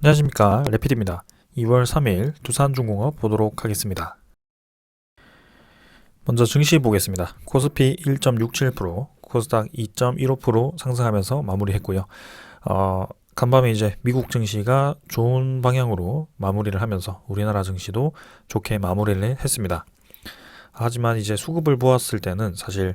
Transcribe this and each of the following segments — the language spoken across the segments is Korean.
안녕하십니까, 레피드입니다. 2월 3일 두산중공업 보도록 하겠습니다. 먼저 증시 보겠습니다. 코스피 1.67%, 코스닥 2.15% 상승하면서 마무리했고요. 간밤에 이제 미국 증시가 좋은 방향으로 마무리를 하면서 우리나라 증시도 좋게 마무리를 했습니다. 하지만 이제 수급을 보았을 때는 사실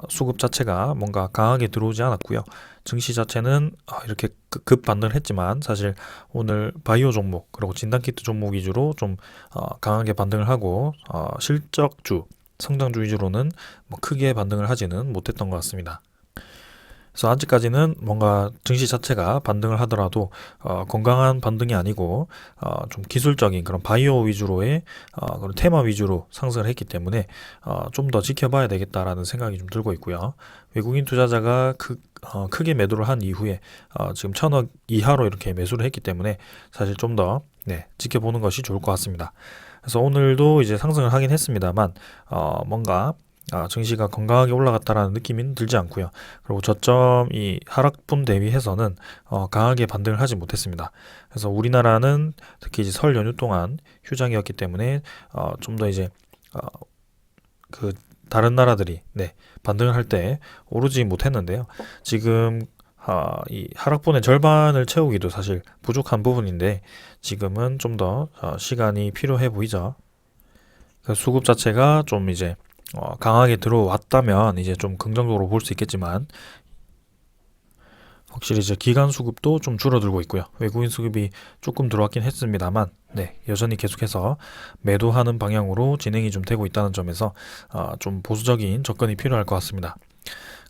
수급 자체가 뭔가 강하게 들어오지 않았고요. 증시 자체는 이렇게 급 반등을 했지만 사실 오늘 바이오 종목 그리고 진단키트 종목 위주로 좀 강하게 반등을 하고 실적주, 성장주 위주로는 뭐 크게 반등을 하지는 못했던 것 같습니다. 그래서 아직까지는 뭔가 증시 자체가 반등을 하더라도 건강한 반등이 아니고 좀 기술적인 그런 바이오 위주로의 그런 테마 위주로 상승을 했기 때문에 좀 더 지켜봐야 되겠다라는 생각이 좀 들고 있고요. 외국인 투자자가 크게 매도를 한 이후에 지금 1,000억 이하로 이렇게 매수를 했기 때문에 사실 좀 더 지켜보는 것이 좋을 것 같습니다. 그래서 오늘도 이제 상승을 하긴 했습니다만 뭔가 증시가 건강하게 올라갔다라는 느낌은 들지 않고요. 그리고 저점 이 하락분 대비해서는 강하게 반등을 하지 못했습니다. 그래서 우리나라는 특히 이제 설 연휴 동안 휴장이었기 때문에 좀 더 이제 그 다른 나라들이 반등을 할 때 오르지 못했는데요. 지금 이 하락분의 절반을 채우기도 사실 부족한 부분인데 지금은 좀 더 시간이 필요해 보이죠. 그 수급 자체가 좀 이제 강하게 들어왔다면 이제 좀 긍정적으로 볼 수 있겠지만 확실히 이제 기관 수급도 좀 줄어들고 있고요. 외국인 수급이 조금 들어왔긴 했습니다만 여전히 계속해서 매도하는 방향으로 진행이 좀 되고 있다는 점에서 좀 보수적인 접근이 필요할 것 같습니다.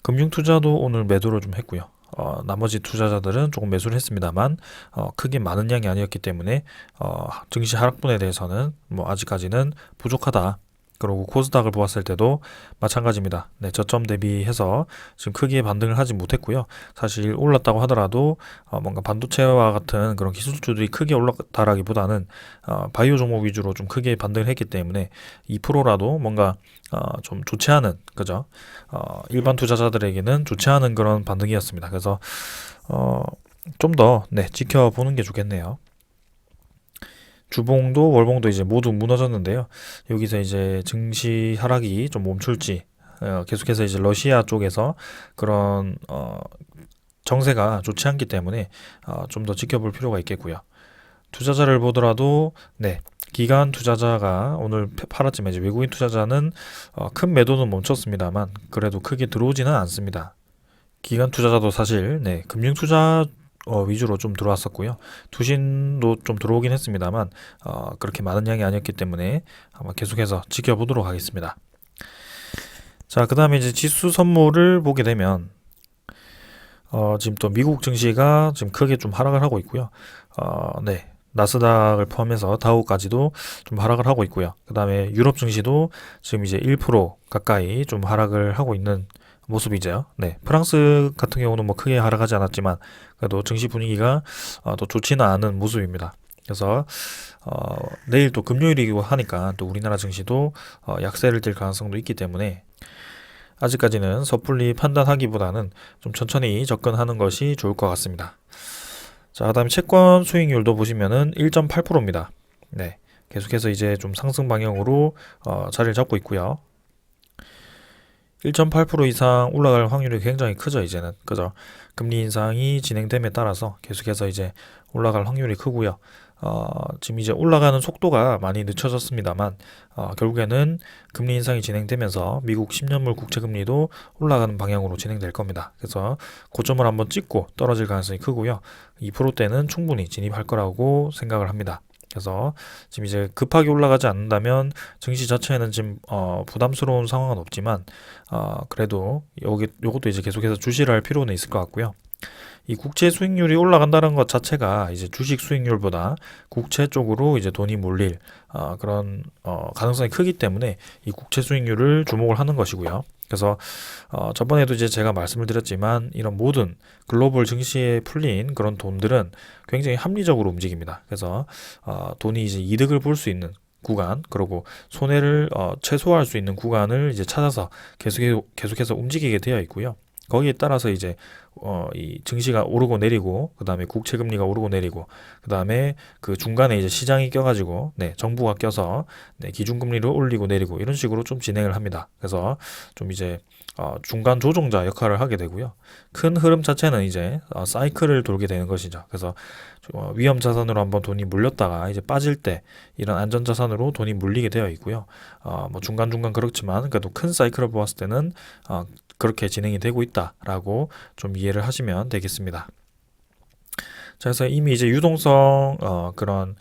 금융 투자도 오늘 매도를 좀 했고요. 나머지 투자자들은 조금 매수를 했습니다만 크게 많은 양이 아니었기 때문에 증시 하락분에 대해서는 뭐 아직까지는 부족하다. 그리고 코스닥을 보았을 때도 마찬가지입니다. 저점 대비해서 지금 크게 반등을 하지 못했고요. 사실 올랐다고 하더라도 뭔가 반도체와 같은 그런 기술주들이 크게 올랐다라기보다는 바이오 종목 위주로 좀 크게 반등을 했기 때문에 2%라도 뭔가 좀 좋지 않은 그죠? 일반 투자자들에게는 좋지 않은 그런 반등이었습니다. 그래서 좀 더 지켜보는 게 좋겠네요. 주봉도 월봉도 이제 모두 무너졌는데요. 여기서 이제 증시 하락이 좀 멈출지 계속해서 이제 러시아 쪽에서 그런 정세가 좋지 않기 때문에 좀 더 지켜볼 필요가 있겠고요. 투자자를 보더라도 기관 투자자가 오늘 팔았지만 이제 외국인 투자자는 큰 매도는 멈췄습니다만 그래도 크게 들어오지는 않습니다. 기관 투자자도 사실 금융 투자 위주로 좀 들어왔었고요. 투신도 좀 들어오긴 했습니다만 그렇게 많은 양이 아니었기 때문에 아마 계속해서 지켜보도록 하겠습니다. 자, 그 다음에 이제 지수 선물을 보게 되면 지금 또 미국 증시가 지금 크게 좀 하락을 하고 있고요. 나스닥을 포함해서 다우까지도 좀 하락을 하고 있고요. 그 다음에 유럽 증시도 지금 이제 1% 가까이 좀 하락을 하고 있는 모습이죠. 프랑스 같은 경우는 뭐 크게 하락하지 않았지만 그래도 증시 분위기가 또 좋지는 않은 모습입니다. 그래서 내일 또 금요일이고 하니까 또 우리나라 증시도 약세를 띨 가능성도 있기 때문에 아직까지는 섣불리 판단하기보다는 좀 천천히 접근하는 것이 좋을 것 같습니다. 자, 그다음에 채권 수익률도 보시면은 1.8%입니다. 계속해서 이제 좀 상승 방향으로 자리를 잡고 있고요. 1.8% 이상 올라갈 확률이 굉장히 크죠, 이제는. 그죠? 금리 인상이 진행됨에 따라서 계속해서 이제 올라갈 확률이 크고요. 지금 이제 올라가는 속도가 많이 늦춰졌습니다만, 결국에는 금리 인상이 진행되면서 미국 10년물 국채금리도 올라가는 방향으로 진행될 겁니다. 그래서 고점을 한번 찍고 떨어질 가능성이 크고요. 2%대는 충분히 진입할 거라고 생각을 합니다. 그래서 지금 이제 급하게 올라가지 않는다면 증시 자체에는 지금 부담스러운 상황은 없지만 그래도 요것도 이제 계속해서 주시를 할 필요는 있을 것 같고요. 이 국채 수익률이 올라간다는 것 자체가 이제 주식 수익률보다 국채 쪽으로 이제 돈이 몰릴 그런 가능성이 크기 때문에 이 국채 수익률을 주목을 하는 것이고요. 그래서 저번에도 이제 제가 말씀을 드렸지만 이런 모든 글로벌 증시에 풀린 그런 돈들은 굉장히 합리적으로 움직입니다. 그래서 돈이 이제 이득을 볼 수 있는 구간, 그리고 손해를 최소화할 수 있는 구간을 이제 찾아서 계속해서 움직이게 되어 있고요. 거기에 따라서 이제 이 증시가 오르고 내리고, 그 다음에 국채 금리가 오르고 내리고, 그 다음에 그 중간에 이제 시장이 껴가지고, 네, 정부가 껴서, 네, 기준금리를 올리고 내리고, 이런 식으로 좀 진행을 합니다. 그래서 좀 이제, 중간 조종자 역할을 하게 되고요. 큰 흐름 자체는 이제, 사이클을 돌게 되는 것이죠. 그래서, 위험 자산으로 한번 돈이 물렸다가 이제 빠질 때, 이런 안전 자산으로 돈이 물리게 되어 있고요. 뭐 중간중간 그렇지만, 그래도 큰 사이클을 보았을 때는, 그렇게 진행이 되고 있다라고 좀 이해를 하시면 되겠습니다. 자, 그래서 이미 이제 유동성 그런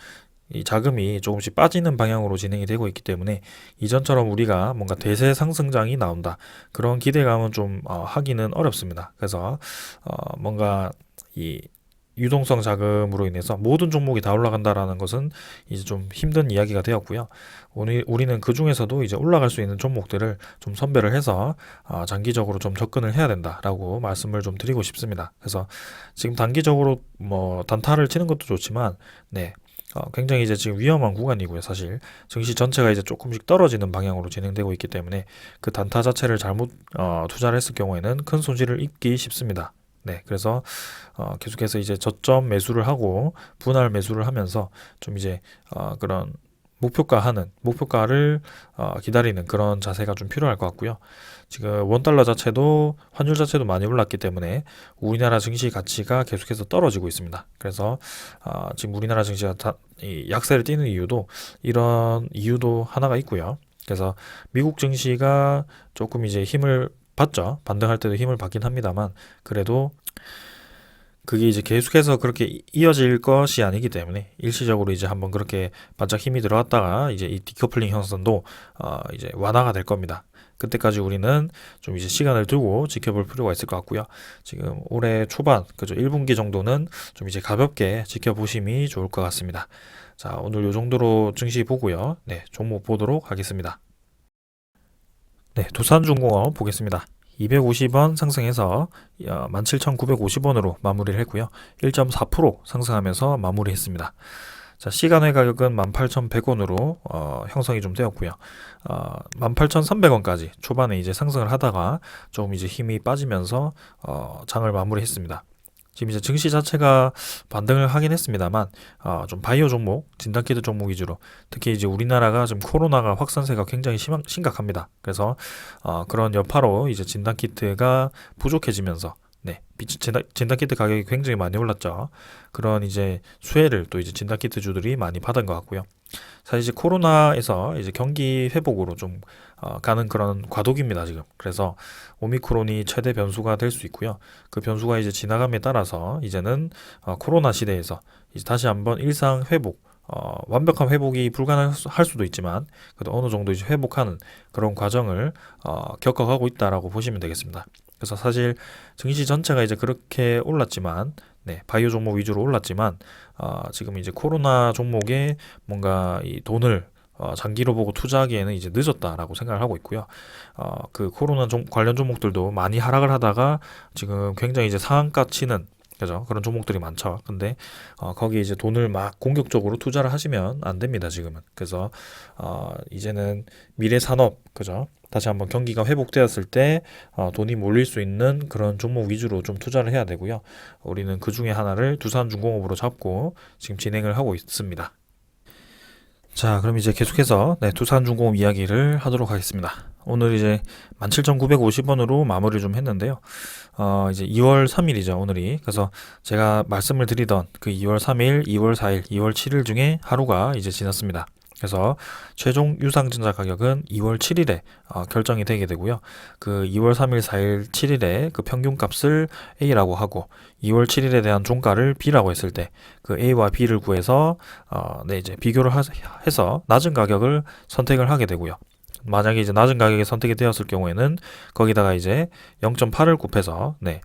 이 자금이 조금씩 빠지는 방향으로 진행이 되고 있기 때문에 이전처럼 우리가 뭔가 대세 상승장이 나온다 그런 기대감은 좀 하기는 어렵습니다. 그래서 뭔가 이 유동성 자금으로 인해서 모든 종목이 다 올라간다라는 것은 이제 좀 힘든 이야기가 되었고요. 우리는 그 중에서도 이제 올라갈 수 있는 종목들을 좀 선별을 해서 장기적으로 좀 접근을 해야 된다라고 말씀을 좀 드리고 싶습니다. 그래서 지금 단기적으로 뭐 단타를 치는 것도 좋지만, 네. 굉장히 이제 지금 위험한 구간이고요. 사실 증시 전체가 이제 조금씩 떨어지는 방향으로 진행되고 있기 때문에 그 단타 자체를 잘못 투자를 했을 경우에는 큰 손실을 입기 쉽습니다. 네, 그래서 계속해서 이제 저점 매수를 하고 분할 매수를 하면서 좀 이제 그런 목표가를 기다리는 그런 자세가 좀 필요할 것 같고요. 지금 원달러 자체도 환율 자체도 많이 올랐기 때문에 우리나라 증시 가치가 계속해서 떨어지고 있습니다. 그래서 지금 우리나라 증시가 이 약세를 띠는 이유도 이런 이유도 하나가 있고요. 그래서 미국 증시가 조금 이제 힘을 받죠. 반등할 때도 힘을 받긴 합니다만 그래도 그게 이제 계속해서 그렇게 이어질 것이 아니기 때문에 일시적으로 이제 한번 그렇게 바짝 힘이 들어갔다가 이제 이 디커플링 형성도 이제 완화가 될 겁니다. 그때까지 우리는 좀 이제 시간을 두고 지켜볼 필요가 있을 것 같고요. 지금 올해 초반, 그죠? 1분기 정도는 좀 이제 가볍게 지켜보심이 좋을 것 같습니다. 자, 오늘 요 정도로 증시 보고요. 네, 종목 보도록 하겠습니다. 네, 두산중공업 보겠습니다. 250원 상승해서 17,950원으로 마무리를 했고요. 1.4% 상승하면서 마무리했습니다. 자, 시간의 가격은 18,100원으로 형성이 좀 되었고요. 18,300원까지 초반에 이제 상승을 하다가 조금 이제 힘이 빠지면서 장을 마무리했습니다. 지금 이제 증시 자체가 반등을 하긴 했습니다만 좀 바이오 종목, 진단키트 종목 위주로 특히 이제 우리나라가 지금 코로나가 확산세가 굉장히 심각합니다. 그래서 그런 여파로 이제 진단키트가 부족해지면서 네, 진단키트 가격이 굉장히 많이 올랐죠. 그런 이제 수혜를 또 이제 진단키트 주들이 많이 받은 것 같고요. 사실 이제 코로나에서 이제 경기 회복으로 좀 가는 그런 과도기입니다, 지금. 그래서 오미크론이 최대 변수가 될 수 있고요. 그 변수가 이제 지나감에 따라서 이제는 코로나 시대에서 이제 다시 한번 일상 회복, 완벽한 회복이 불가능할 수도 있지만 그래도 어느 정도 이제 회복하는 그런 과정을 겪어가고 있다라고 보시면 되겠습니다. 그래서 사실 증시 전체가 이제 그렇게 올랐지만, 네, 바이오 종목 위주로 올랐지만, 지금 이제 코로나 종목에 뭔가 이 돈을 장기로 보고 투자하기에는 이제 늦었다라고 생각을 하고 있고요. 그 코로나 관련 종목들도 많이 하락을 하다가 지금 굉장히 이제 상한가 치는 그죠? 그런 종목들이 많죠. 근데 거기에 이제 돈을 막 공격적으로 투자를 하시면 안 됩니다, 지금은. 그래서 이제는 미래 산업, 그죠? 다시 한번 경기가 회복되었을 때 돈이 몰릴 수 있는 그런 종목 위주로 좀 투자를 해야 되고요. 우리는 그 중에 하나를 두산중공업으로 잡고 지금 진행을 하고 있습니다. 자, 그럼 이제 계속해서 네, 두산중공업 이야기를 하도록 하겠습니다. 오늘 이제 17,950원으로 마무리 좀 했는데요. 이제 2월 3일이죠, 오늘이. 그래서 제가 말씀을 드리던 그 2월 3일, 2월 4일, 2월 7일 중에 하루가 이제 지났습니다. 그래서 최종 유상증자 가격은 2월 7일에 결정이 되게 되고요. 그 2월 3일, 4일, 7일에 그 평균값을 A라고 하고 2월 7일에 대한 종가를 B라고 했을 때 그 A와 B를 구해서 네, 이제 비교를 해서 낮은 가격을 선택을 하게 되고요. 만약에 이제 낮은 가격에 선택이 되었을 경우에는 거기다가 이제 0.8을 곱해서 네,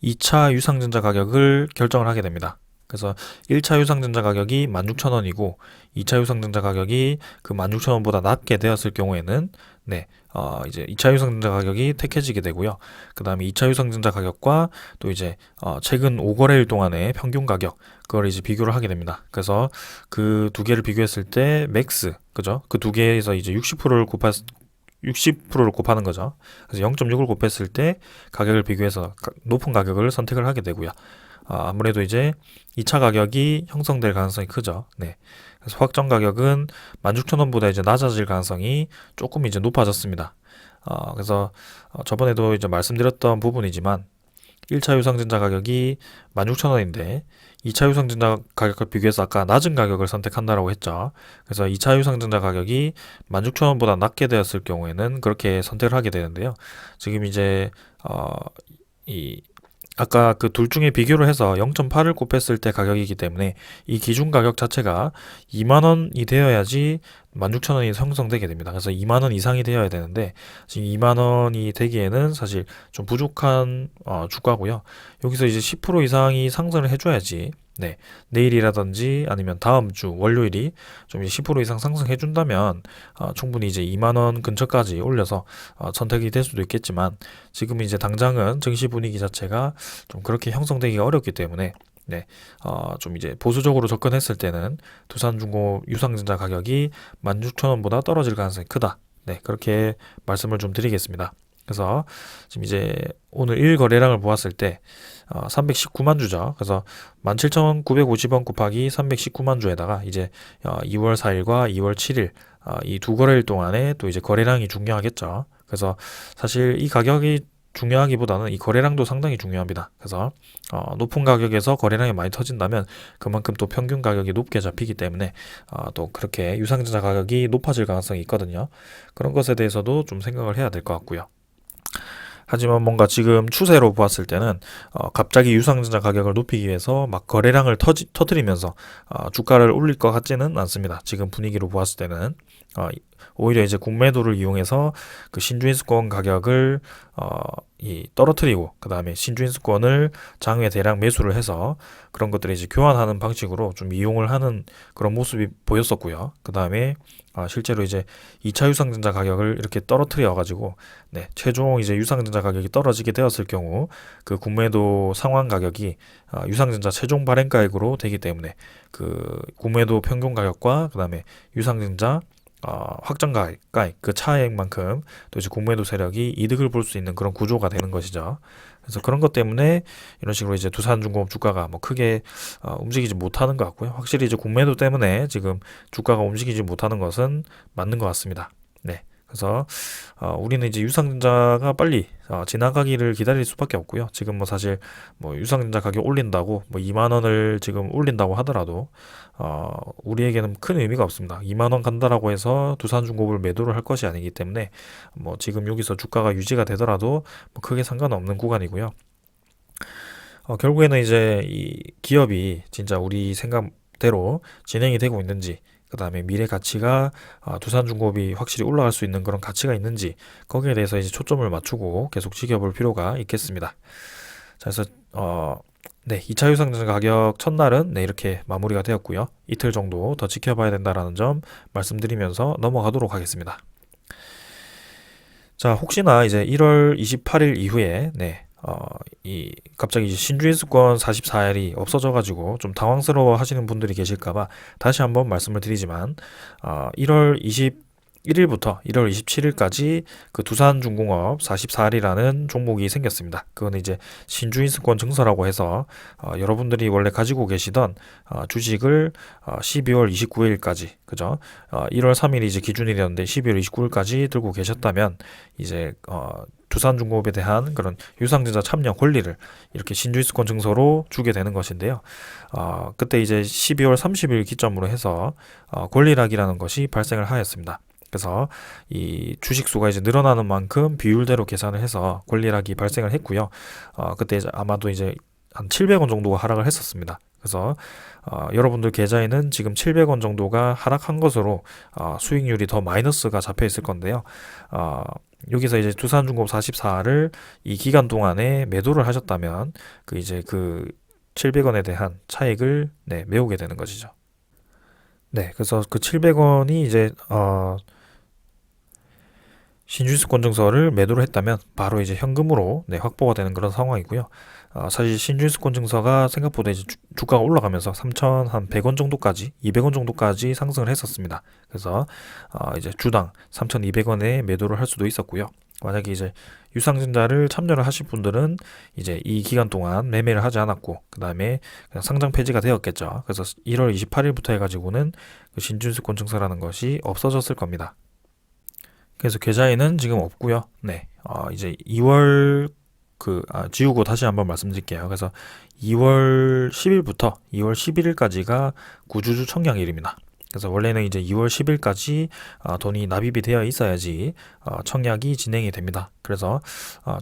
2차 유상증자 가격을 결정을 하게 됩니다. 그래서 1차 유상증자 가격이 16,000원이고 2차 유상증자 가격이 그 16,000원보다 낮게 되었을 경우에는 네, 이제 2차 유상증자 가격이 택해지게 되고요. 그 다음에 2차 유상증자 가격과 또 이제 최근 5거래일 동안의 평균 가격 그걸 이제 비교를 하게 됩니다. 그래서 그 두 개를 비교했을 때 맥스, 그죠? 그 두 개에서 이제 60%를 60%를 곱하는 거죠. 그래서 0.6을 곱했을 때 가격을 비교해서 높은 가격을 선택을 하게 되고요. 아무래도 이제 2차 가격이 형성될 가능성이 크죠. 네. 그래서 확정 가격은 16,000원보다 이제 낮아질 가능성이 조금 이제 높아졌습니다. 그래서 저번에도 이제 말씀드렸던 부분이지만 1차 유상증자 가격이 16,000원인데 2차 유상증자 가격과 비교해서 아까 낮은 가격을 선택한다라고 했죠. 그래서 2차 유상증자 가격이 16,000원보다 낮게 되었을 경우에는 그렇게 선택을 하게 되는데요. 지금 이제 이 아까 그 둘 중에 비교를 해서 0.8을 곱했을 때 가격이기 때문에 이 기준 가격 자체가 2만 원이 되어야지 16,000원이 형성되게 됩니다. 그래서 2만 원 이상이 되어야 되는데 지금 2만 원이 되기에는 사실 좀 부족한 주가고요. 여기서 이제 10% 이상이 상승을 해줘야지 내일이라든지 아니면 다음 주 월요일이 좀 이제 10% 이상 상승해 준다면 충분히 이제 2만 원 근처까지 올려서 선택이 될 수도 있겠지만 지금 이제 당장은 증시 분위기 자체가 좀 그렇게 형성되기가 어렵기 때문에 좀 이제 보수적으로 접근했을 때는 두산중공업 유상증자 가격이 16,000원보다 떨어질 가능성이 크다. 그렇게 말씀을 좀 드리겠습니다. 그래서 지금 이제 오늘 1거래량을 보았을 때 319만 주죠. 그래서 17,950원 곱하기 319만 주에다가 이제 2월 4일과 2월 7일 이 두 거래일 동안에 또 이제 거래량이 중요하겠죠. 그래서 사실 이 가격이 중요하기보다는 이 거래량도 상당히 중요합니다. 그래서 높은 가격에서 거래량이 많이 터진다면 그만큼 또 평균 가격이 높게 잡히기 때문에 또 그렇게 유상증자 가격이 높아질 가능성이 있거든요. 그런 것에 대해서도 좀 생각을 해야 될 것 같고요. 하지만 뭔가 지금 추세로 보았을 때는 갑자기 유상증자 가격을 높이기 위해서 막 거래량을 터뜨리면서 주가를 올릴 것 같지는 않습니다. 지금 분위기로 보았을 때는 오히려 이제 국매도를 이용해서 그 신주인수권 가격을 떨어뜨리고 그 다음에 신주인수권을 장외 대량 매수를 해서 그런 것들을 이제 교환하는 방식으로 좀 이용을 하는 그런 모습이 보였었고요. 그 다음에 실제로 이제 2차 유상증자 가격을 이렇게 떨어뜨려 가지고 최종 이제 유상증자 가격이 떨어지게 되었을 경우 그 국매도 상환 가격이 유상증자 최종 발행가액으로 되기 때문에 그 국매도 평균 가격과 그 다음에 유상증자 확정 가액 그 차액만큼 또 이제 국매도 세력이 이득을 볼 수 있는 그런 구조가 되는 것이죠. 그래서 그런 것 때문에 이런 식으로 이제 두산중공업 주가가 뭐 크게 움직이지 못하는 것 같고요. 확실히 이제 국매도 때문에 지금 주가가 움직이지 못하는 것은 맞는 것 같습니다. 그래서 우리는 이제 유상증자가 빨리 지나가기를 기다릴 수밖에 없고요. 지금 뭐 사실 뭐 유상증자 가격 올린다고 뭐 2만 원을 지금 올린다고 하더라도 우리에게는 큰 의미가 없습니다. 2만 원 간다라고 해서 두산중공업을 매도를 할 것이 아니기 때문에 뭐 지금 여기서 주가가 유지가 되더라도 뭐 크게 상관없는 구간이고요. 결국에는 이제 이 기업이 진짜 우리 생각대로 진행이 되고 있는지 그 다음에 미래 가치가 두산중공업이 확실히 올라갈 수 있는 그런 가치가 있는지 거기에 대해서 이제 초점을 맞추고 계속 지켜볼 필요가 있겠습니다. 자, 그래서 2차 유상증자 가격 첫날은 이렇게 마무리가 되었고요. 이틀 정도 더 지켜봐야 된다라는 점 말씀드리면서 넘어가도록 하겠습니다. 자, 혹시나 이제 1월 28일 이후에 갑자기 이제 신주인수권 44일이 없어져가지고 좀 당황스러워 하시는 분들이 계실까봐 다시 한번 말씀을 드리지만 1월 21일부터 1월 27일까지 그 두산중공업 44일이라는 종목이 생겼습니다. 그건 이제 신주인수권 증서라고 해서 여러분들이 원래 가지고 계시던 주식을 12월 29일까지 그죠? 1월 3일이 이제 기준일이었는데 12월 29일까지 들고 계셨다면 이제 두산중공업에 대한 그런 유상증자 참여 권리를 이렇게 신주인수권 증서로 주게 되는 것인데요. 그때 이제 12월 30일 기점으로 해서 권리락이라는 것이 발생을 하였습니다. 그래서 이 주식수가 이제 늘어나는 만큼 비율대로 계산을 해서 권리락이 발생을 했고요. 그때 이제 아마도 이제 한 700원 정도가 하락을 했었습니다. 그래서 여러분들 계좌에는 지금 700원 정도가 하락한 것으로 수익률이 더 마이너스가 잡혀 있을 건데요. 여기서 이제 두산중공업 44를 이 기간 동안에 매도를 하셨다면 그 이제 그 700원에 대한 차익을 메우게 되는 것이죠. 그래서 그 700원이 이제 신주식권 증서를 매도를 했다면 바로 이제 현금으로 확보가 되는 그런 상황이고요. 사실 신주식권 증서가 생각보다 이제 주가가 올라가면서 3,100원 정도까지, 200원 정도까지 상승을 했었습니다. 그래서 이제 주당 3,200원에 매도를 할 수도 있었고요. 만약에 이제 유상증자를 참여를 하실 분들은 이제 이 기간 동안 매매를 하지 않았고 그 다음에 그냥 상장 폐지가 되었겠죠. 그래서 1월 28일부터 해가지고는 그 신주식권 증서라는 것이 없어졌을 겁니다. 그래서 계좌에는 지금 없고요. 이제 2월 지우고 다시 한번 말씀드릴게요. 그래서 2월 10일부터 2월 11일까지가 구주주 청약일입니다. 그래서 원래는 이제 2월 10일까지 돈이 납입이 되어 있어야지 청약이 진행이 됩니다. 그래서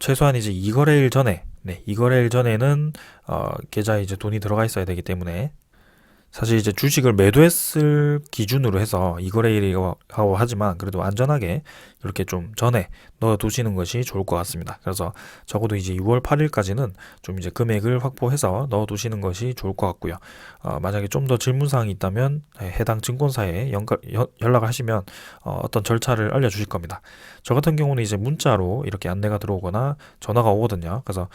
최소한 이제 2거래일 전에, 2거래일 전에는 계좌에 이제 돈이 들어가 있어야 되기 때문에 사실 이제 주식을 매도했을 기준으로 해서 이거래일이라고 하지만 그래도 안전하게 이렇게 좀 전에 넣어 두시는 것이 좋을 것 같습니다. 그래서 적어도 이제 6월 8일까지는 좀 이제 금액을 확보해서 넣어 두시는 것이 좋을 것 같고요. 만약에 좀 더 질문사항이 있다면 해당 증권사에 연락을 하시면 어떤 절차를 알려주실 겁니다. 저 같은 경우는 이제 문자로 이렇게 안내가 들어오거나 전화가 오거든요. 그래서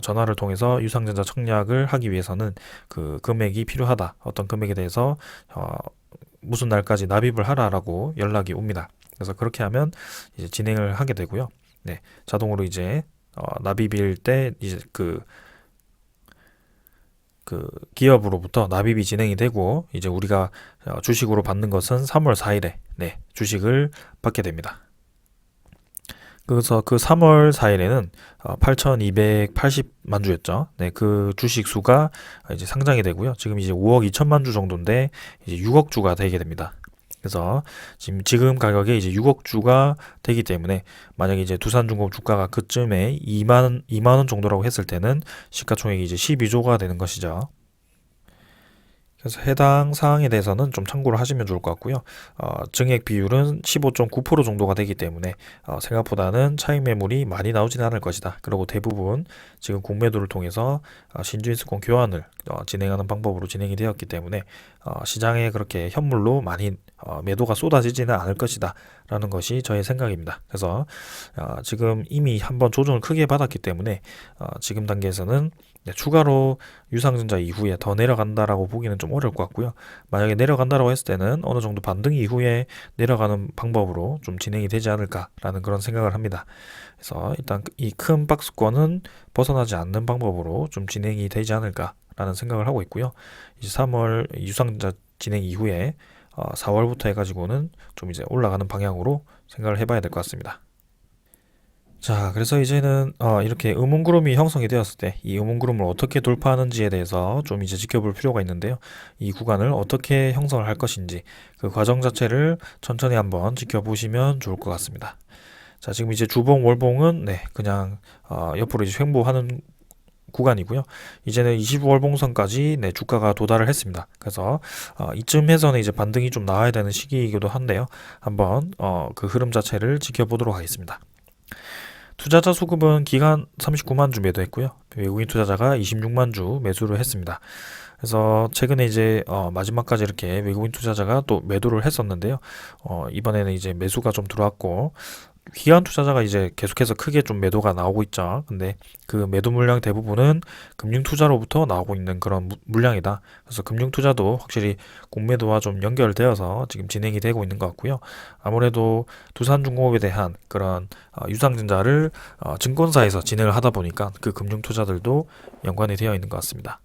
전화를 통해서 유상증자 청약을 하기 위해서는 그 금액이 필요하다. 어떤 금액에 대해서 무슨 날까지 납입을 하라라고 연락이 옵니다. 그래서 그렇게 하면 이제 진행을 하게 되고요. 자동으로 이제 납입일 때 이제 그 기업으로부터 납입이 진행이 되고 이제 우리가 주식으로 받는 것은 3월 4일에 주식을 받게 됩니다. 그래서 그 3월 4일에는 8,280만 주였죠. 그 주식 수가 이제 상장이 되고요. 지금 이제 5억 2천만 주 정도인데 이제 6억 주가 되게 됩니다. 그래서 지금 가격에 이제 6억 주가 되기 때문에 만약에 이제 두산중공 주가가 그쯤에 2만 원 정도라고 했을 때는 시가총액이 이제 12조가 되는 것이죠. 그래서 해당 사항에 대해서는 좀 참고를 하시면 좋을 것 같고요. 증액 비율은 15.9% 정도가 되기 때문에 생각보다는 차익 매물이 많이 나오지는 않을 것이다. 그리고 대부분 지금 공매도를 통해서 신주인수권 교환을 진행하는 방법으로 진행이 되었기 때문에 시장에 그렇게 현물로 많이 매도가 쏟아지지는 않을 것이다 라는 것이 저의 생각입니다. 그래서 지금 이미 한번 조정을 크게 받았기 때문에 지금 단계에서는 추가로 유상증자 이후에 더 내려간다라고 보기는 좀 어려울 것 같고요. 만약에 내려간다라고 했을 때는 어느 정도 반등 이후에 내려가는 방법으로 좀 진행이 되지 않을까라는 그런 생각을 합니다. 그래서 일단 이 큰 박스권은 벗어나지 않는 방법으로 좀 진행이 되지 않을까라는 생각을 하고 있고요. 이제 3월 유상증자 진행 이후에 4월부터 해가지고는 좀 이제 올라가는 방향으로 생각을 해봐야 될 것 같습니다. 자, 그래서 이제는 이렇게 음운구름이 형성이 되었을 때 이 음운구름을 어떻게 돌파하는지에 대해서 좀 이제 지켜볼 필요가 있는데요. 이 구간을 어떻게 형성을 할 것인지 그 과정 자체를 천천히 한번 지켜보시면 좋을 것 같습니다. 자, 지금 이제 주봉, 월봉은 그냥 옆으로 이제 횡보하는 구간이고요. 이제는 25월봉선까지 주가가 도달을 했습니다. 그래서 이쯤에서는 이제 반등이 좀 나와야 되는 시기이기도 한데요. 한번 그 흐름 자체를 지켜보도록 하겠습니다. 투자자 수급은 기간 39만 주 매도했고요. 외국인 투자자가 26만 주 매수를 했습니다. 그래서 최근에 이제 마지막까지 이렇게 외국인 투자자가 또 매도를 했었는데요. 이번에는 이제 매수가 좀 들어왔고 기관 투자자가 이제 계속해서 크게 좀 매도가 나오고 있죠. 근데 그 매도 물량 대부분은 금융 투자로부터 나오고 있는 그런 물량이다. 그래서 금융 투자도 확실히 공매도와 좀 연결되어서 지금 진행이 되고 있는 것 같고요. 아무래도 두산중공업에 대한 그런 유상증자를 증권사에서 진행을 하다 보니까 그 금융 투자들도 연관이 되어 있는 것 같습니다.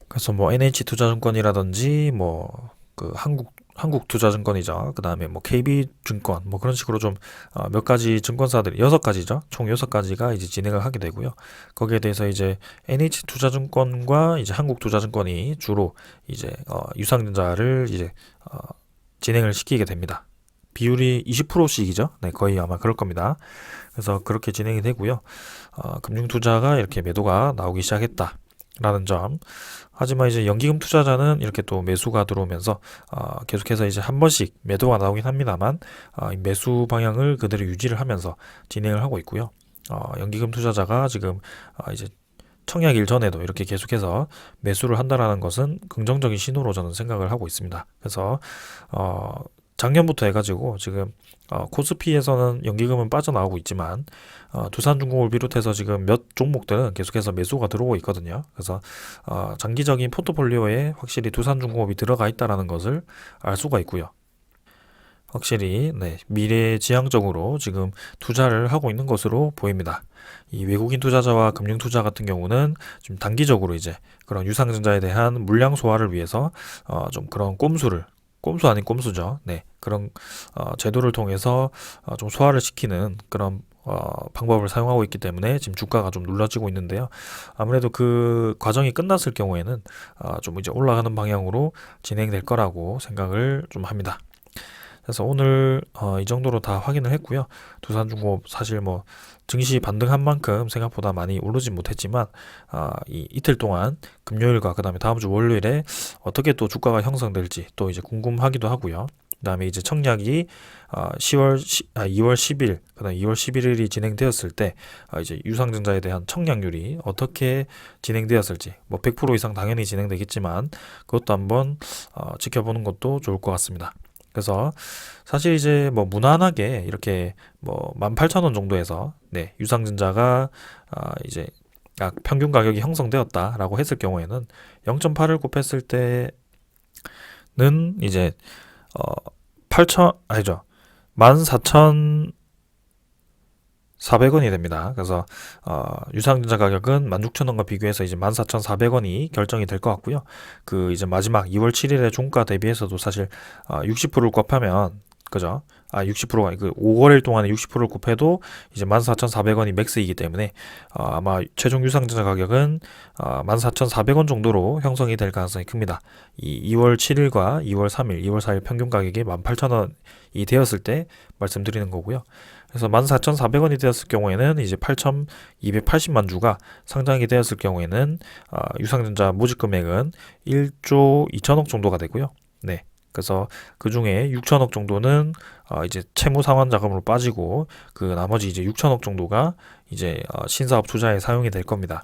그래서 뭐 NH투자증권이라든지 뭐 그 한국투자증권이죠. 그 다음에 뭐 KB증권 뭐 그런 식으로 좀 몇 가지 증권사들이 6가지죠. 총 6가지가 이제 진행을 하게 되고요. 거기에 대해서 이제 NH투자증권과 이제 한국투자증권이 주로 이제 유상증자를 이제 진행을 시키게 됩니다. 비율이 20%씩이죠. 거의 아마 그럴 겁니다. 그래서 그렇게 진행이 되고요. 금융투자가 이렇게 매도가 나오기 시작했다. 라는 점. 하지만 이제 연기금 투자자는 이렇게 또 매수가 들어오면서 계속해서 이제 한 번씩 매도가 나오긴 합니다만 매수 방향을 그대로 유지를 하면서 진행을 하고 있고요. 연기금 투자자가 지금 이제 청약일 전에도 이렇게 계속해서 매수를 한다라는 것은 긍정적인 신호로 저는 생각을 하고 있습니다. 그래서 작년부터 해가지고 지금 코스피에서는 연기금은 빠져나오고 있지만 두산중공업을 비롯해서 지금 몇 종목들은 계속해서 매수가 들어오고 있거든요. 그래서 장기적인 포트폴리오에 확실히 두산중공업이 들어가 있다라는 것을 알 수가 있고요. 확실히 미래지향적으로 지금 투자를 하고 있는 것으로 보입니다. 이 외국인 투자자와 금융 투자 같은 경우는 좀 단기적으로 이제 그런 유상증자에 대한 물량 소화를 위해서 좀 그런 꼼수 아닌 꼼수죠. 네, 그런 제도를 통해서 좀 소화를 시키는 그런 방법을 사용하고 있기 때문에 지금 주가가 좀 눌러지고 있는데요. 아무래도 그 과정이 끝났을 경우에는 좀 이제 올라가는 방향으로 진행될 거라고 생각을 좀 합니다. 그래서 오늘 이 정도로 다 확인을 했고요. 두산중공업 사실 뭐 증시 반등한 만큼 생각보다 많이 오르진 못했지만 이 이틀 동안 금요일과 그다음에 다음 주 월요일에 어떻게 또 주가가 형성될지 또 이제 궁금하기도 하고요. 그다음에 이제 청약이 2월 10일 그다음 2월 11일이 진행되었을 때 이제 유상증자에 대한 청약률이 어떻게 진행되었을지 뭐 100% 이상 당연히 진행되겠지만 그것도 한번 지켜보는 것도 좋을 것 같습니다. 그래서 사실 이제 뭐 무난하게 이렇게 뭐 18,000원 정도에서 유상증자가 이제 평균 가격이 형성되었다라고 했을 경우에는 0.8을 곱했을 때는 이제 8천 아니죠. 14,400원이 됩니다. 그래서 유상증자 가격은 16,000원과 비교해서 이제 14,400원이 결정이 될 것 같고요. 그 이제 마지막 2월 7일의 종가 대비해서도 사실 60%를 곱하면 그죠? 60%가 그 5거래일 동안에 60%를 곱해도 이제 14,400원이 맥스이기 때문에 아마 최종 유상증자 가격은 14,400원 정도로 형성이 될 가능성이 큽니다. 이 2월 7일과 2월 3일, 2월 4일 평균 가격이 18,000원이 되었을 때 말씀드리는 거고요. 그래서 14,400원이 되었을 경우에는 이제 8,280만 주가 상장이 되었을 경우에는 유상증자 모집 금액은 1조 2천억 정도가 되고요. 네. 그래서 그 중에 6천억 정도는 이제 채무 상환 자금으로 빠지고 그 나머지 이제 6천억 정도가 이제 신사업 투자에 사용이 될 겁니다.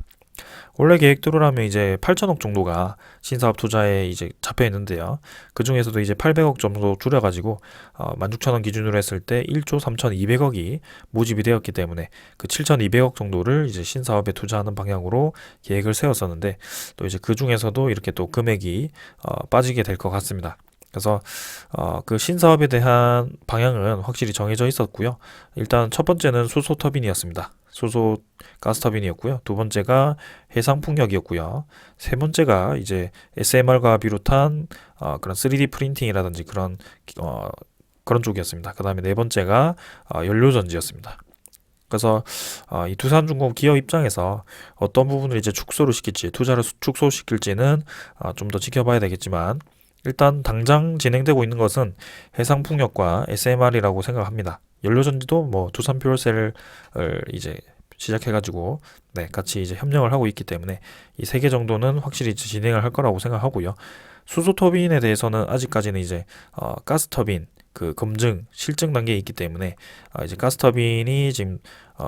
원래 계획대로라면 이제 8천억 정도가 신사업 투자에 이제 잡혀 있는데요. 그 중에서도 이제 800억 정도 줄여가지고 16,000원 기준으로 했을 때 1조 3,200억이 모집이 되었기 때문에 그 7,200억 정도를 이제 신사업에 투자하는 방향으로 계획을 세웠었는데 또 이제 그 중에서도 이렇게 또 금액이 빠지게 될 것 같습니다. 그래서 그 신사업에 대한 방향은 확실히 정해져 있었고요. 일단 첫 번째는 수소 터빈이었습니다. 수소 가스 터빈이었고요. 두 번째가 해상풍력이었고요. 세 번째가 이제 SMR과 비롯한 그런 3D 프린팅이라든지 그런 쪽이었습니다. 그 다음에 네 번째가 연료전지였습니다. 그래서 이 두산중공업 기업 입장에서 어떤 부분을 이제 축소를 시킬지, 투자를 축소시킬지는 좀 더 지켜봐야 되겠지만 일단 당장 진행되고 있는 것은 해상풍력과 SMR이라고 생각합니다. 연료전지도 뭐 두산퓨얼셀을 이제 시작해가지고 같이 이제 협력을 하고 있기 때문에 이 세 개 정도는 확실히 진행을 할 거라고 생각하고요. 수소터빈에 대해서는 아직까지는 이제 가스터빈 그 검증 실증 단계에 있기 때문에 이제 가스터빈이 지금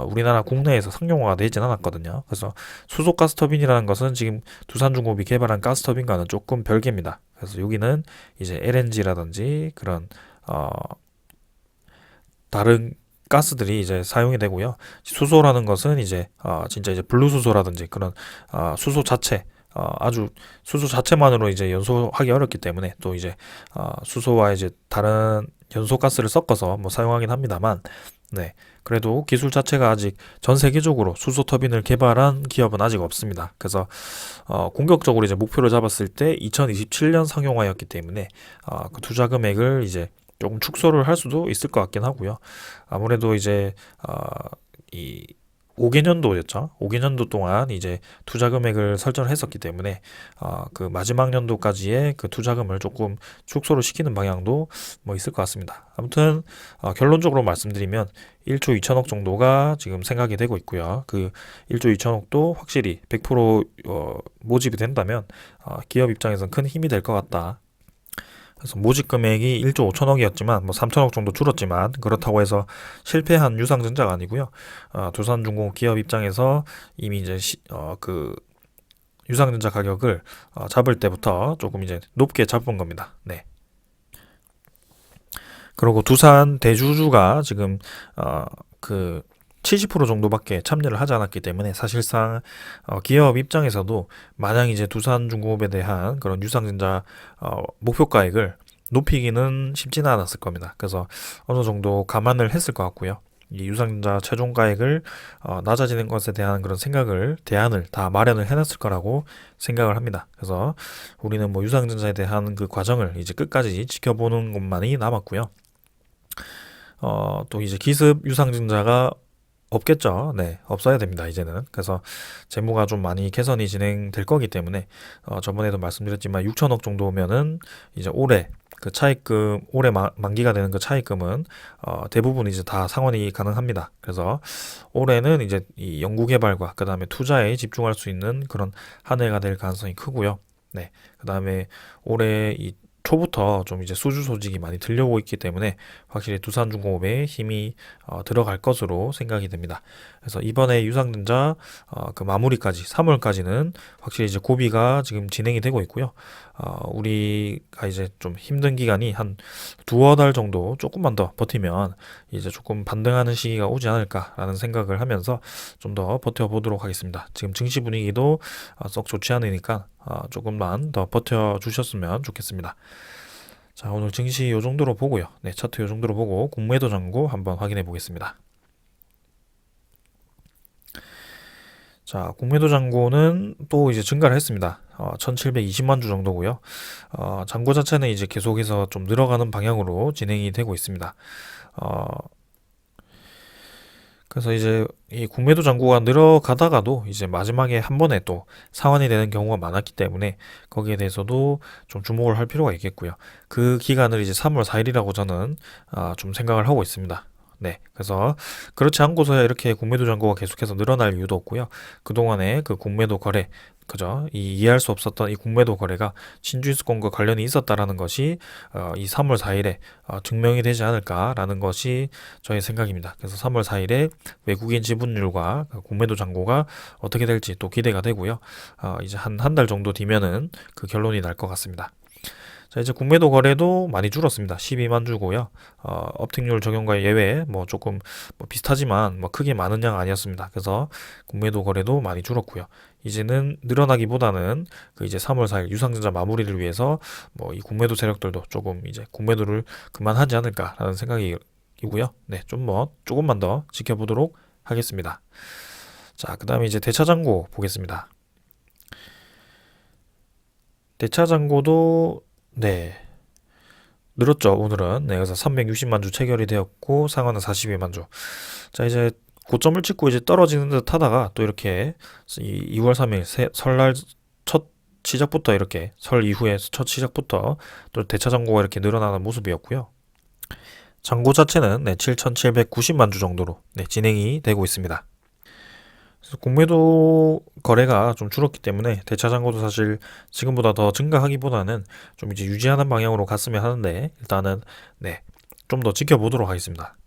우리나라 국내에서 상용화가 되진 않았거든요. 그래서 수소 가스터빈이라는 것은 지금 두산중공업이 개발한 가스터빈과는 조금 별개입니다. 그래서 여기는 이제 LNG라든지 그런 다른 가스들이 이제 사용이 되고요. 수소라는 것은 이제 진짜 이제 블루수소라든지 그런 수소 자체 아주 수소 자체만으로 이제 연소하기 어렵기 때문에 또 이제 수소와 이제 다른 연소 가스를 섞어서 뭐 사용하긴 합니다만 그래도 기술 자체가 아직 전 세계적으로 수소 터빈을 개발한 기업은 아직 없습니다. 그래서 공격적으로 이제 목표를 잡았을 때 2027년 상용화였기 때문에 그 투자 금액을 이제 조금 축소를 할 수도 있을 것 같긴 하고요. 아무래도 이제 이 5개년도였죠. 5개년도 동안 이제 투자 금액을 설정을 했었기 때문에 그 마지막 연도까지의 그 투자금을 조금 축소를 시키는 방향도 뭐 있을 것 같습니다. 아무튼 결론적으로 말씀드리면 1조 2천억 정도가 지금 생각이 되고 있고요. 그 1조 2천억도 확실히 100% 모집이 된다면 기업 입장에서는 큰 힘이 될 것 같다. 그래서 모집 금액이 1조 5천억이었지만 뭐 3천억 정도 줄었지만 그렇다고 해서 실패한 유상증자가 아니고요. 두산중공업 기업 입장에서 이미 이제 그 유상증자 가격을 잡을 때부터 조금 이제 높게 잡은 겁니다. 네. 그리고 두산 대주주가 지금 그 70% 정도밖에 참여를 하지 않았기 때문에 사실상 기업 입장에서도 마냥 이제 두산중공업에 대한 그런 유상증자 목표가액을 높이기는 쉽지는 않았을 겁니다. 그래서 어느 정도 감안을 했을 것 같고요. 이 유상증자 최종가액을 낮아지는 것에 대한 그런 대안을 다 마련을 해놨을 거라고 생각을 합니다. 그래서 우리는 뭐 유상증자에 대한 그 과정을 이제 끝까지 지켜보는 것만이 남았고요. 또 이제 기습 유상증자가 없겠죠. 네, 없어야 됩니다, 이제는. 그래서 재무가 좀 많이 개선이 진행될 거기 때문에 저번에도 말씀드렸지만 6천억 정도면은 이제 올해 그 차입금 올해 만기가 되는 그 차입금은 대부분 이제 다 상환이 가능합니다. 그래서 올해는 이제 이 연구개발과 그 다음에 투자에 집중할 수 있는 그런 한 해가 될 가능성이 크고요. 네, 그 다음에 올해 이 초부터 좀 이제 수주 소식이 많이 들려오고 있기 때문에 확실히 두산중공업에 힘이 들어갈 것으로 생각이 됩니다. 그래서 이번에 유상증자 그 마무리까지 3월까지는 확실히 이제 고비가 지금 진행이 되고 있고요. 우리가 이제 좀 힘든 기간이 한 두어 달 정도 조금만 더 버티면 이제 조금 반등하는 시기가 오지 않을까라는 생각을 하면서 좀 더 버텨보도록 하겠습니다. 지금 증시 분위기도 썩 좋지 않으니까 조금만 더 버텨주셨으면 좋겠습니다. 자, 오늘 증시 요 정도로 보고요. 네, 차트 요 정도로 보고 공매도 잔고 한번 확인해 보겠습니다. 자, 공매도 잔고는 또 이제 증가를 했습니다. 1720만 주 정도고요. 잔고 자체는 이제 계속해서 좀 늘어가는 방향으로 진행이 되고 있습니다. 어, 그래서 이제 이 공매도 잔고가 늘어가다가도 이제 마지막에 한 번에 또 상환이 되는 경우가 많았기 때문에 거기에 대해서도 좀 주목을 할 필요가 있겠고요. 그 기간을 이제 3월 4일이라고 저는 좀 생각을 하고 있습니다. 네, 그래서 그렇지 않고서야 이렇게 공매도 잔고가 계속해서 늘어날 이유도 없고요. 그동안에 그 공매도 거래, 그죠? 이해할 수 없었던 이 공매도 거래가 신주입수권과 관련이 있었다라는 것이 이 3월 4일에 증명이 되지 않을까라는 것이 저의 생각입니다. 그래서 3월 4일에 외국인 지분율과 그 공매도 잔고가 어떻게 될지 또 기대가 되고요. 이제 한 달 정도 뒤면은 그 결론이 날 것 같습니다. 자, 이제 공매도 거래도 많이 줄었습니다. 12만 주고요. 업택률 적용과 예외 뭐 조금 뭐 비슷하지만 뭐 크게 많은 양 아니었습니다. 그래서 공매도 거래도 많이 줄었고요. 이제는 늘어나기보다는 그 이제 3월 4일 유상증자 마무리를 위해서 뭐 이 공매도 세력들도 조금 이제 공매도를 그만하지 않을까라는 생각이고요. 네, 조금만 더 지켜보도록 하겠습니다. 자, 그다음에 이제 대차잔고 보겠습니다. 대차잔고도 네, 늘었죠, 오늘은. 네, 그래서 360만 주 체결이 되었고, 상한은 42만 주. 자, 이제 고점을 찍고 이제 떨어지는 듯 하다가 또 이렇게 2월 3일 설날 첫 시작부터 이렇게 설 이후에 첫 시작부터 또 대차 잔고가 이렇게 늘어나는 모습이었고요. 잔고 자체는 네, 7,790만 주 정도로 네, 진행이 되고 있습니다. 그래서 공매도 거래가 좀 줄었기 때문에 대차 잔고도 사실 지금보다 더 증가하기보다는 좀 이제 유지하는 방향으로 갔으면 하는데 일단은 네, 좀 더 지켜보도록 하겠습니다.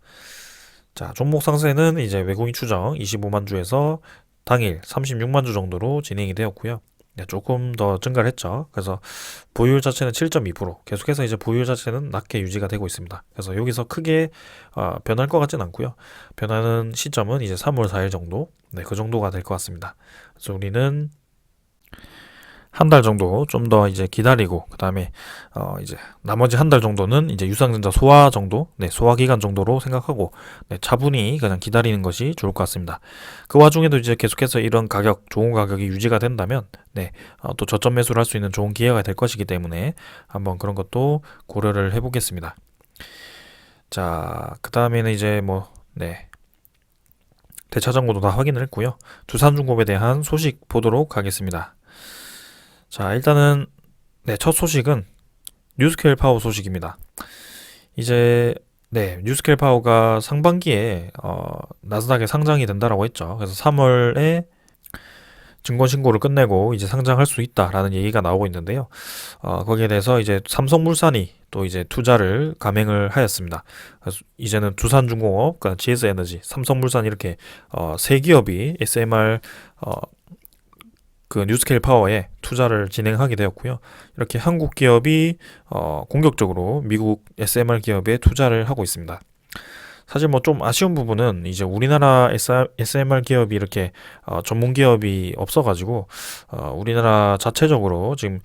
자, 종목 상세는 이제 외국인 추정 25만 주에서 당일 36만 주 정도로 진행이 되었고요. 네, 조금 더 증가를 했죠. 그래서 보유율 자체는 7.2%, 계속해서 이제 보유율 자체는 낮게 유지가 되고 있습니다. 그래서 여기서 크게 변할 것 같진 않고요. 변하는 시점은 이제 3월 4일 정도, 네, 그 정도가 될 것 같습니다. 그래서 우리는 한 달 정도 좀 더 이제 기다리고 그다음에 이제 나머지 한 달 정도는 이제 유상증자 소화 정도, 네, 소화 기간 정도로 생각하고 네, 차분히 그냥 기다리는 것이 좋을 것 같습니다. 그 와중에도 이제 계속해서 이런 좋은 가격이 유지가 된다면 네, 또 저점 매수를 할 수 있는 좋은 기회가 될 것이기 때문에 한번 그런 것도 고려를 해보겠습니다. 자, 그다음에는 이제 뭐 네, 대차 잔고도 다 확인을 했고요. 두산중공업에 대한 소식 보도록 하겠습니다. 자, 일단은 네, 첫 소식은 뉴스케일 파워 소식입니다. 이제 네, 뉴스케일 파워가 상반기에 나스닥에 상장이 된다라고 했죠. 그래서 3월에 증권 신고를 끝내고 이제 상장할 수 있다라는 얘기가 나오고 있는데요. 거기에 대해서 이제 삼성물산이 또 이제 투자를 감행을 하였습니다. 그래서 이제는 두산중공업, 그러니까 GS에너지, 삼성물산 이렇게 세 기업이 SMR 그 뉴스케일 파워에 투자를 진행하게 되었고요. 이렇게 한국 기업이 공격적으로 미국 SMR 기업에 투자를 하고 있습니다. 사실 뭐 좀 아쉬운 부분은 이제 우리나라 SMR 기업이 이렇게 전문 기업이 없어가지고 우리나라 자체적으로 지금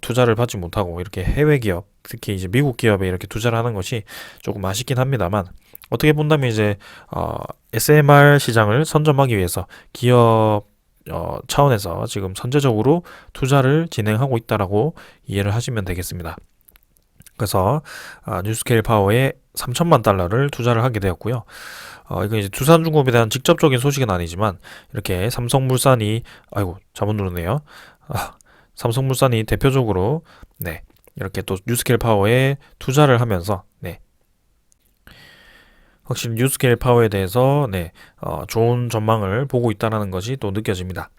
투자를 받지 못하고 이렇게 해외 기업, 특히 이제 미국 기업에 이렇게 투자를 하는 것이 조금 아쉽긴 합니다만, 어떻게 본다면 이제 SMR 시장을 선점하기 위해서 기업 차원에서 지금 선제적으로 투자를 진행하고 있다라고 이해를 하시면 되겠습니다. 그래서 뉴스케일 파워에 3천만 달러를 투자를 하게 되었고요. 이건 이제 두산중공업에 대한 직접적인 소식은 아니지만, 이렇게 삼성물산이, 아이고 잘못 누르네요. 삼성물산이 대표적으로 네, 이렇게 또 뉴스케일 파워에 투자를 하면서 네, 확실히 뉴스케일 파워에 대해서 네, 좋은 전망을 보고 있다는 것이 또 느껴집니다.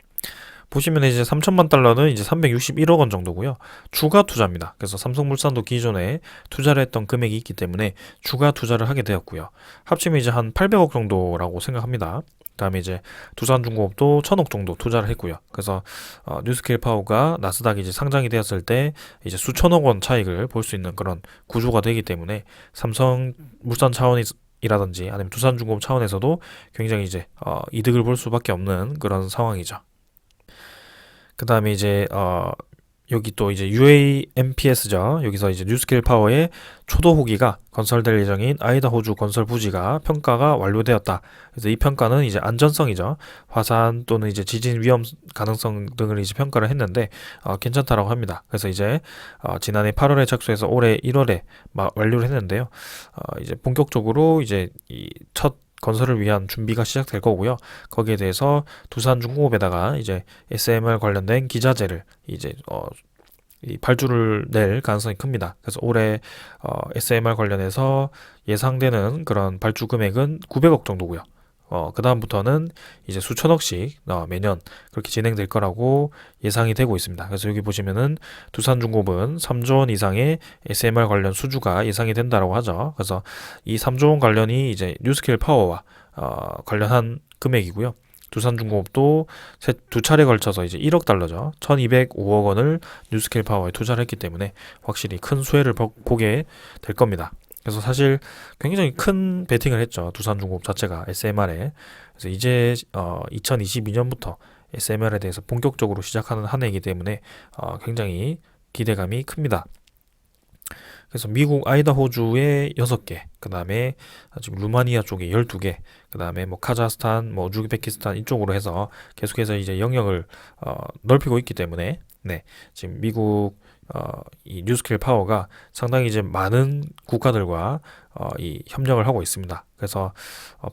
보시면 이제 3천만 달러는 이제 361억 원 정도고요. 추가 투자입니다. 그래서 삼성물산도 기존에 투자를 했던 금액이 있기 때문에 추가 투자를 하게 되었고요. 합치면 이제 한 800억 정도라고 생각합니다. 그다음에 이제 두산중공업도 1000억 정도 투자를 했고요. 그래서 뉴스케일 파워가 나스닥이 이제 상장이 되었을 때 이제 수천억 원 차익을 볼 수 있는 그런 구조가 되기 때문에 삼성물산 차원이라든지 아니면 두산중공업 차원에서도 굉장히 이제 이득을 볼 수밖에 없는 그런 상황이죠. 그 다음에 이제 여기 또 이제 UAMPS죠. 여기서 이제 뉴스케일 파워의 초도 호기가 건설될 예정인 아이다호주 건설 부지가 평가가 완료되었다. 그래서 이 평가는 이제 안전성이죠. 화산 또는 이제 지진 위험 가능성 등을 이제 평가를 했는데 괜찮다라고 합니다. 그래서 이제 지난해 8월에 착수해서 올해 1월에 완료를 했는데요. 이제 본격적으로 이제 이 첫 건설을 위한 준비가 시작될 거고요. 거기에 대해서 두산중공업에다가 이제 SMR 관련된 기자재를 이제 이 발주를 낼 가능성이 큽니다. 그래서 올해 SMR 관련해서 예상되는 그런 발주 금액은 900억 정도고요. 그 다음부터는 이제 수천억씩 매년 그렇게 진행될 거라고 예상이 되고 있습니다. 그래서 여기 보시면은 두산중공업은 3조 원 이상의 SMR 관련 수주가 예상이 된다라고 하죠. 그래서 이 3조 원 관련이 이제 뉴스케일 파워와 관련한 금액이고요. 두산중공업도 두 차례 걸쳐서 이제 1억 달러죠. 1205억 원을 뉴스케일 파워에 투자를 했기 때문에 확실히 큰 수혜를 보게 될 겁니다. 그래서 사실 굉장히 큰 베팅을 했죠. 두산중공업 자체가 SMR에. 그래서 이제 2022년부터 SMR에 대해서 본격적으로 시작하는 한 해이기 때문에 굉장히 기대감이 큽니다. 그래서 미국 아이다호주에 6개, 그 다음에 지금 루마니아 쪽에 12개, 그 다음에 뭐 카자흐스탄, 뭐 우즈베키스탄 이쪽으로 해서 계속해서 이제 영역을 넓히고 있기 때문에 네, 지금 미국 이 뉴스케일 파워가 상당히 이제 많은 국가들과 이 협력을 하고 있습니다. 그래서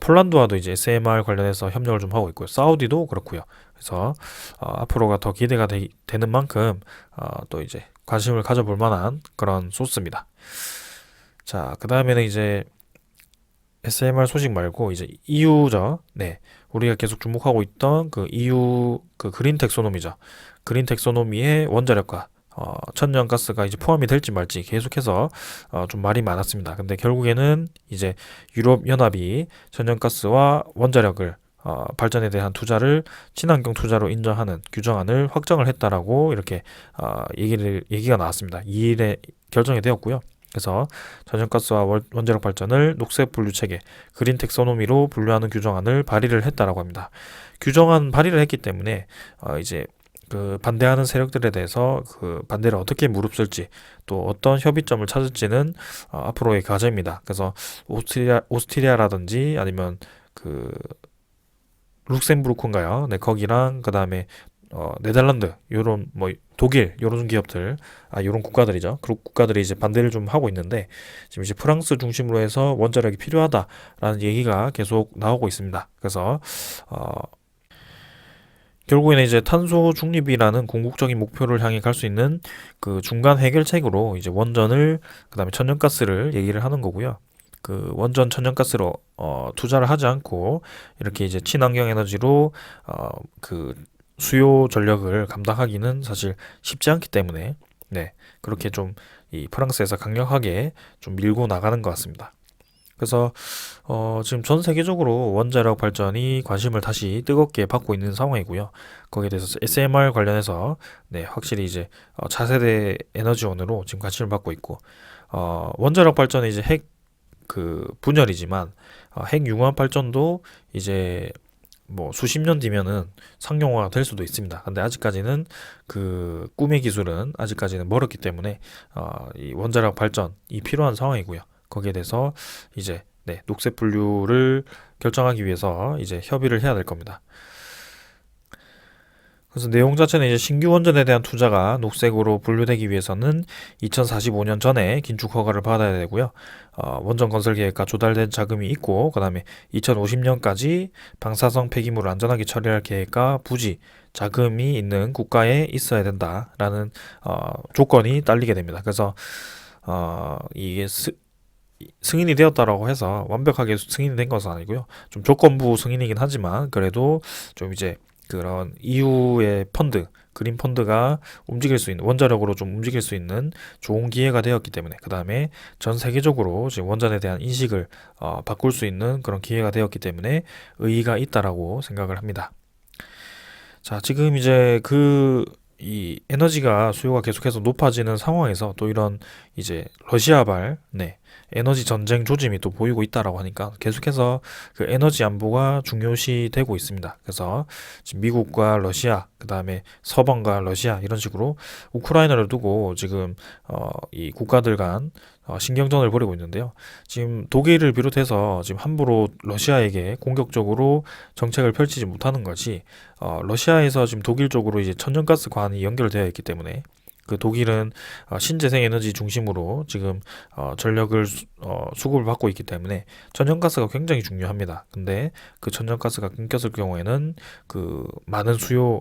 폴란드와도 이제 SMR 관련해서 협력을 좀 하고 있고요. 사우디도 그렇고요. 그래서 앞으로가 더 기대가 되는 만큼 또 이제 관심을 가져볼 만한 그런 소스입니다. 자, 그 다음에는 이제 SMR 소식 말고 이제 EU죠. 네, 우리가 계속 주목하고 있던 그 EU 그 그린 텍소노미죠. 그린 텍소노미의 원자력과 천연가스가 이제 포함이 될지 말지 계속해서 좀 말이 많았습니다. 근데 결국에는 이제 유럽 연합이 천연가스와 원자력을 발전에 대한 투자를 친환경 투자로 인정하는 규정안을 확정을 했다라고 이렇게 얘기가 나왔습니다. 2일에 결정이 되었고요. 그래서 천연가스와 원자력 발전을 녹색 분류 체계 그린 텍소노미로 분류하는 규정안을 발의를 했다라고 합니다. 규정안 발의를 했기 때문에 이제 그 반대하는 세력들에 대해서 그 반대를 어떻게 무릅쓸지 또 어떤 협의점을 찾을지는 앞으로의 과제입니다. 그래서 오스트리아라든지 아니면 그 룩셈부르크인가요? 네, 거기랑 그 다음에 네덜란드 요런 뭐 독일 요런 기업들 요런 국가들이죠. 그 국가들이 이제 반대를 좀 하고 있는데 지금 이제 프랑스 중심으로 해서 원자력이 필요하다라는 얘기가 계속 나오고 있습니다. 그래서 결국에는 이제 탄소 중립이라는 궁극적인 목표를 향해 갈 수 있는 그 중간 해결책으로 이제 원전을 그다음에 천연가스를 얘기를 하는 거고요. 그 원전 천연가스로 투자를 하지 않고 이렇게 이제 친환경 에너지로 그 수요 전력을 감당하기는 사실 쉽지 않기 때문에 네, 그렇게 좀 이 프랑스에서 강력하게 좀 밀고 나가는 것 같습니다. 그래서 지금 전 세계적으로 원자력 발전이 관심을 다시 뜨겁게 받고 있는 상황이고요. 거기에 대해서 SMR 관련해서 네, 확실히 이제 차세대 에너지원으로 지금 관심을 받고 있고 원자력 발전은 이제 핵 그 분열이지만 핵융합 발전도 이제 뭐 수십 년 뒤면은 상용화가 될 수도 있습니다. 근데 아직까지는 그 꿈의 기술은 아직까지는 멀었기 때문에 이 원자력 발전이 필요한 상황이고요. 거기에 대해서 이제 네, 녹색 분류를 결정하기 위해서 이제 협의를 해야 될 겁니다. 그래서 내용 자체는 이제 신규 원전에 대한 투자가 녹색으로 분류되기 위해서는 2045년 전에 긴축 허가를 받아야 되고요. 원전 건설 계획과 조달된 자금이 있고, 그 다음에 2050년까지 방사성 폐기물을 안전하게 처리할 계획과 부지, 자금이 있는 국가에 있어야 된다라는 조건이 딸리게 됩니다. 그래서 이게 승인이 되었다라고 해서 완벽하게 승인이 된 것은 아니고요. 좀 조건부 승인이긴 하지만 그래도 좀 이제 그런 EU의 펀드, 그린 펀드가 움직일 수 있는 원자력으로 좀 움직일 수 있는 좋은 기회가 되었기 때문에 그 다음에 전 세계적으로 지금 원전에 대한 인식을 바꿀 수 있는 그런 기회가 되었기 때문에 의의가 있다라고 생각을 합니다. 자, 지금 이제 이 에너지가 수요가 계속해서 높아지는 상황에서 또 이런 이제 러시아발 네, 에너지 전쟁 조짐이 또 보이고 있다라고 하니까 계속해서 그 에너지 안보가 중요시 되고 있습니다. 그래서 지금 미국과 러시아, 그 다음에 서방과 러시아 이런 식으로 우크라이나를 두고 지금 이 국가들 간 신경전을 벌이고 있는데요. 지금 독일을 비롯해서 지금 함부로 러시아에게 공격적으로 정책을 펼치지 못하는 것이 러시아에서 지금 독일 쪽으로 이제 천연가스 관이 연결되어 있기 때문에 그 독일은 신재생 에너지 중심으로 지금 전력을 수급을 받고 있기 때문에 천연가스가 굉장히 중요합니다. 근데 그 천연가스가 끊겼을 경우에는 그 많은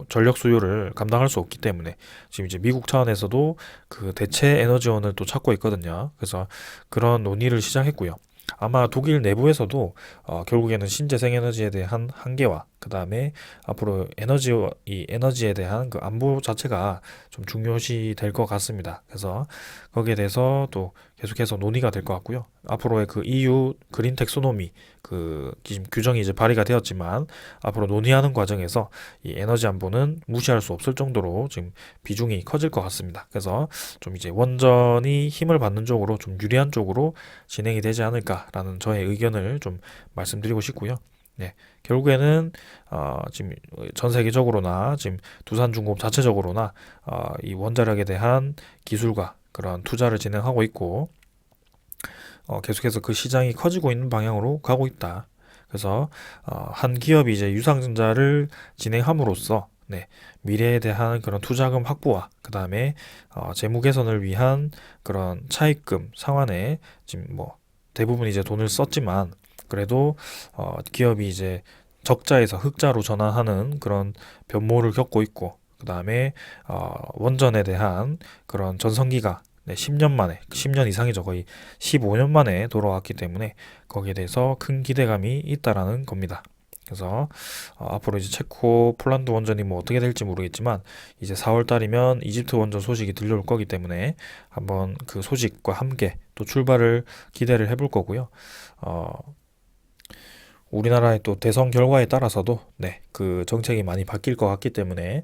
전력 수요를 감당할 수 없기 때문에 지금 이제 미국 차원에서도 그 대체 에너지원을 또 찾고 있거든요. 그래서 그런 논의를 시작했고요. 아마 독일 내부에서도 결국에는 신재생 에너지에 대한 한계와 그 다음에 앞으로 이 에너지에 대한 그 안보 자체가 좀 중요시 될 것 같습니다. 그래서 거기에 대해서 또 계속해서 논의가 될 것 같고요. 앞으로의 그 EU 그린 텍소노미 그 지금 규정이 이제 발의가 되었지만 앞으로 논의하는 과정에서 이 에너지 안보는 무시할 수 없을 정도로 지금 비중이 커질 것 같습니다. 그래서 좀 이제 원전이 힘을 받는 쪽으로 좀 유리한 쪽으로 진행이 되지 않을까라는 저의 의견을 좀 말씀드리고 싶고요. 네, 결국에는 지금 전 세계적으로나 지금 두산중공업 자체적으로나 이 원자력에 대한 기술과 그런 투자를 진행하고 있고 계속해서 그 시장이 커지고 있는 방향으로 가고 있다. 그래서 한 기업이 이제 유상증자를 진행함으로써 네, 미래에 대한 그런 투자금 확보와 그 다음에 재무 개선을 위한 그런 차입금 상환에 지금 뭐 대부분 이제 돈을 썼지만 그래도 기업이 이제 적자에서 흑자로 전환하는 그런 변모를 겪고 있고 그 다음에 원전에 대한 그런 전성기가 네, 10년 만에, 10년 이상이죠. 거의 15년 만에 돌아왔기 때문에 거기에 대해서 큰 기대감이 있다라는 겁니다. 그래서 앞으로 이제 체코, 폴란드 원전이 뭐 어떻게 될지 모르겠지만 이제 4월 달이면 이집트 원전 소식이 들려올 거기 때문에 한번 그 소식과 함께 또 출발을 기대를 해볼 거고요. 우리나라의 또 대선 결과에 따라서도 네, 그 정책이 많이 바뀔 것 같기 때문에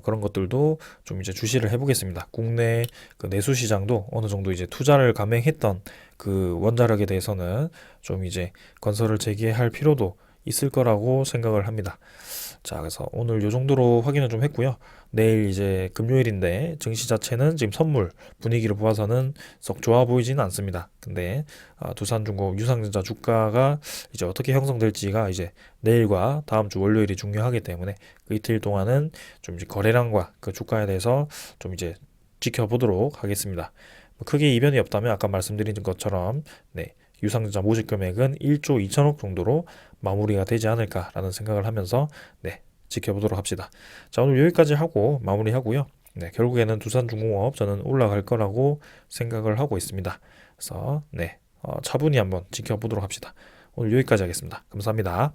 그런 것들도 좀 이제 주시를 해보겠습니다. 국내 그 내수 시장도 어느 정도 이제 투자를 감행했던 그 원자력에 대해서는 좀 이제 건설을 재개할 필요도 있을 거라고 생각을 합니다. 자, 그래서 오늘 요 정도로 확인을 좀 했고요. 내일 이제 금요일인데 증시 자체는 지금 선물 분위기를 보아서는 썩 좋아 보이지는 않습니다. 근데 두산중공업 유상증자 주가가 이제 어떻게 형성될지가 이제 내일과 다음 주 월요일이 중요하기 때문에 그 이틀 동안은 좀 이제 거래량과 그 주가에 대해서 좀 이제 지켜보도록 하겠습니다. 뭐 크게 이변이 없다면 아까 말씀드린 것처럼 네, 유상증자 모집 금액은 1조 2천억 정도로 마무리가 되지 않을까라는 생각을 하면서 네, 지켜보도록 합시다. 자, 오늘 여기까지 하고 마무리하고요. 네, 결국에는 두산중공업 저는 올라갈 거라고 생각을 하고 있습니다. 그래서 네, 차분히 한번 지켜보도록 합시다. 오늘 여기까지 하겠습니다. 감사합니다.